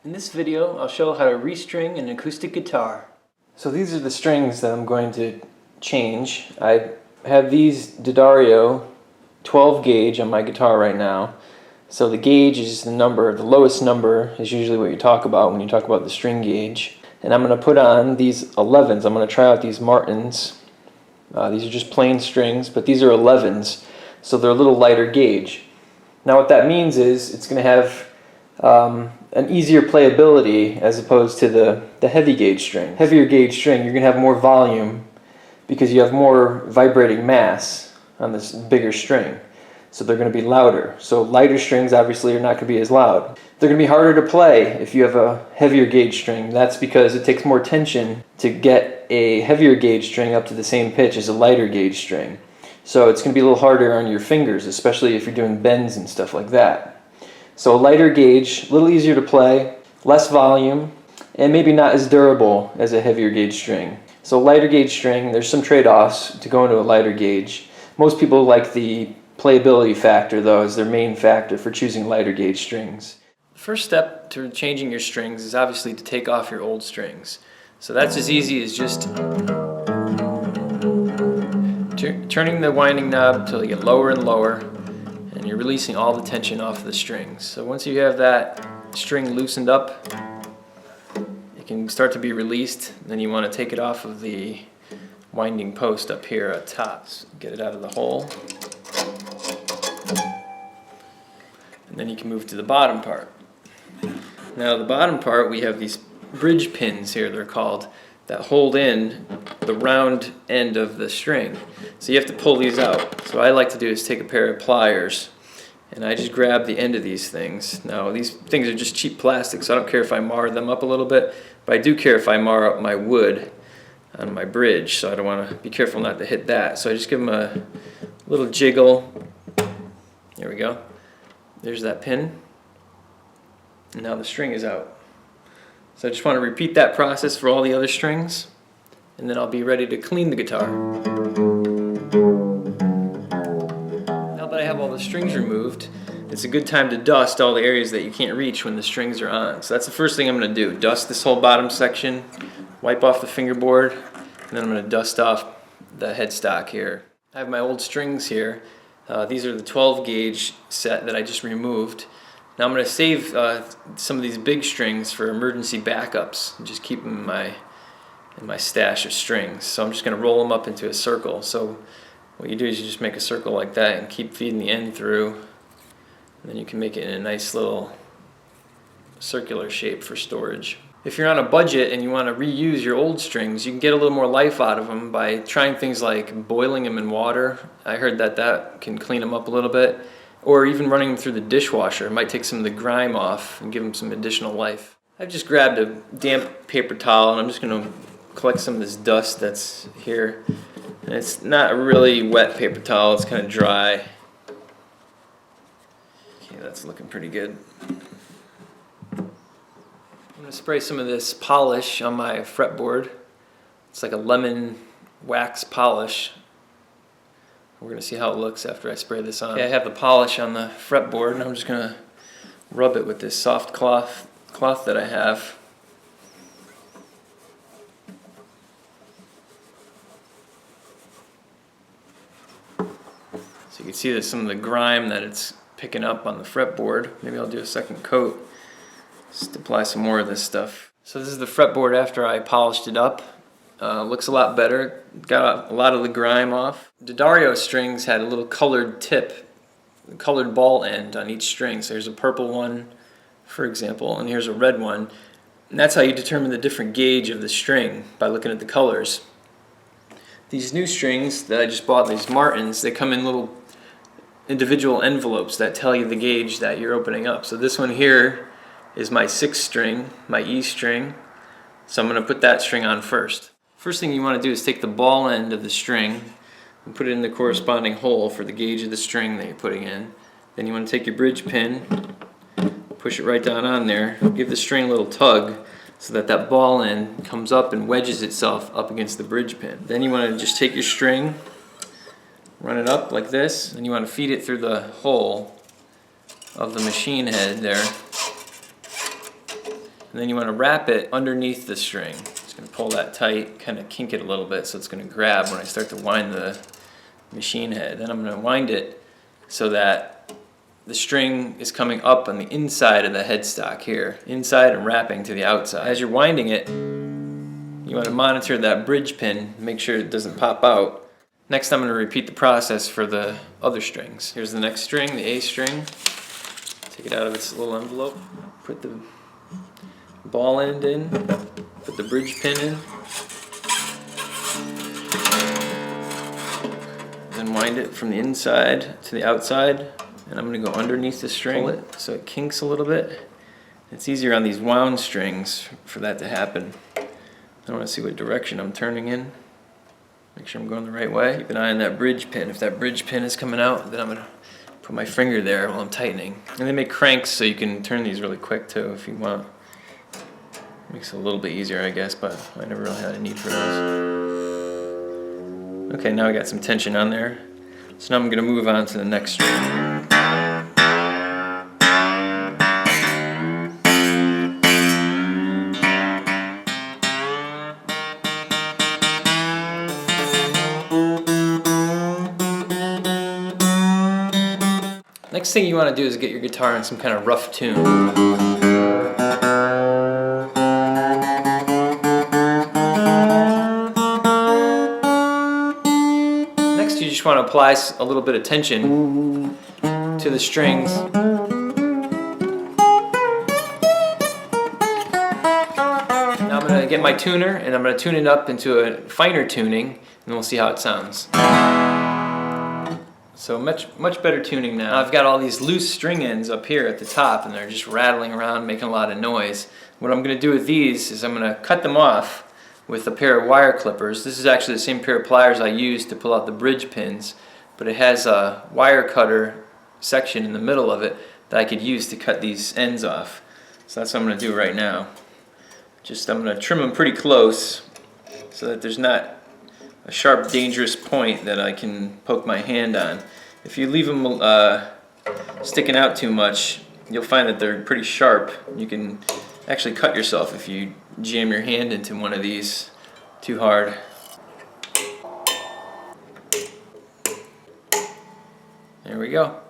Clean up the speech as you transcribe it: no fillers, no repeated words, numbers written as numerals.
In this video, I'll show how to restring an acoustic guitar. So these are the strings that I'm going to change. I have these D'Addario 12 gauge on my guitar right now. So the gauge is the number, the lowest number is usually what you talk about when you talk about the string gauge. And I'm going to put on these 11s. I'm going to try out these Martins. These are just plain strings, but these are 11s, so they're a little lighter gauge. Now what that means is it's going to have an easier playability as opposed to the heavy gauge string. Heavier gauge string, you're going to have more volume because you have more vibrating mass on this bigger string. So they're going to be louder. So lighter strings obviously are not going to be as loud. They're going to be harder to play if you have a heavier gauge string. That's because it takes more tension to get a heavier gauge string up to the same pitch as a lighter gauge string. So it's going to be a little harder on your fingers, especially if you're doing bends and stuff like that. So a lighter gauge, a little easier to play, less volume, and maybe not as durable as a heavier gauge string. So lighter gauge string, there's some trade-offs to go into a lighter gauge. Most people like the playability factor, though, as their main factor for choosing lighter gauge strings. The first step to changing your strings is obviously to take off your old strings. So that's as easy as just turning the winding knob until you get lower and lower, and you're releasing all the tension off the strings. So once you have that string loosened up, it can start to be released. Then you want to take it off of the winding post up here at top. So get it out of the hole. And then you can move to the bottom part. Now the bottom part, we have these bridge pins here, they're called, that hold in the round end of the string. So you have to pull these out. So what I like to do is take a pair of pliers and I just grab the end of these things. Now these things are just cheap plastic, so I don't care if I mar them up a little bit, but I do care if I mar up my wood on my bridge, so I don't want to be careful not to hit that. So I just give them a little jiggle. There we go. There's that pin. And now the string is out. So I just want to repeat that process for all the other strings, and then I'll be ready to clean the guitar. Now that I have all the strings removed, it's a good time to dust all the areas that you can't reach when the strings are on. So that's the first thing I'm going to do. Dust this whole bottom section, wipe off the fingerboard, and then I'm going to dust off the headstock here. I have my old strings here. These are the 12 gauge set that I just removed. Now I'm going to save some of these big strings for emergency backups and just keep them in my stash of strings. So I'm just going to roll them up into a circle. So what you do is you just make a circle like that and keep feeding the end through, and then you can make it in a nice little circular shape for storage. If you're on a budget and you want to reuse your old strings, you can get a little more life out of them by trying things like boiling them in water. I heard that can clean them up a little bit. Or even running them through the dishwasher. It might take some of the grime off and give them some additional life. I've just grabbed a damp paper towel and I'm just going to collect some of this dust that's here. And it's not a really wet paper towel, it's kind of dry. Okay, that's looking pretty good. I'm going to spray some of this polish on my fretboard. It's like a lemon wax polish. We're going to see how it looks after I spray this on. Okay, I have the polish on the fretboard, and I'm just going to rub it with this soft cloth that I have. So you can see there's some of the grime that it's picking up on the fretboard. Maybe I'll do a second coat, just apply some more of this stuff. So this is the fretboard after I polished it up. Looks a lot better. Got a lot of the grime off. D'Addario strings had a little colored tip, colored ball end on each string. So here's a purple one, for example, and here's a red one. And that's how you determine the different gauge of the string, by looking at the colors. These new strings that I just bought, these Martins, they come in little individual envelopes that tell you the gauge that you're opening up. So this one here is my 6th string, my E string. So I'm going to put that string on first. First thing you want to do is take the ball end of the string and put it in the corresponding hole for the gauge of the string that you're putting in. Then you want to take your bridge pin, push it right down on there, give the string a little tug so that that ball end comes up and wedges itself up against the bridge pin. Then you want to just take your string, run it up like this, and you want to feed it through the hole of the machine head there. And then you want to wrap it underneath the string. Just going to pull that tight, kind of kink it a little bit so it's going to grab when I start to wind the machine head. Then I'm going to wind it so that the string is coming up on the inside of the headstock here, inside and wrapping to the outside. As you're winding it, you want to monitor that bridge pin, make sure it doesn't pop out. Next, I'm going to repeat the process for the other strings. Here's the next string, the A string. Take it out of its little envelope, put the ball end in, put the bridge pin in, then wind it from the inside to the outside, and I'm going to go underneath the string, pull it so it kinks a little bit. It's easier on these wound strings for that to happen. I want to see what direction I'm turning in. Make sure I'm going the right way. Keep an eye on that bridge pin. If that bridge pin is coming out, then I'm going to put my finger there while I'm tightening. And they make cranks so you can turn these really quick too if you want. Makes it a little bit easier, I guess, but I never really had a need for those. Okay, now I got some tension on there. So now I'm going to move on to the next string. Next thing you want to do is get your guitar in some kind of rough tune. Next you just want to apply a little bit of tension to the strings. Now I'm going to get my tuner and I'm going to tune it up into a finer tuning and then we'll see how it sounds. So much better tuning now. I've got all these loose string ends up here at the top and they're just rattling around making a lot of noise. What I'm going to do with these is I'm going to cut them off with a pair of wire clippers. This is actually the same pair of pliers I used to pull out the bridge pins, but it has a wire cutter section in the middle of it that I could use to cut these ends off. So that's what I'm going to do right now. I'm going to trim them pretty close so that there's not a sharp, dangerous point that I can poke my hand on. If you leave them sticking out too much, you'll find that they're pretty sharp. You can actually cut yourself if you jam your hand into one of these too hard. There we go.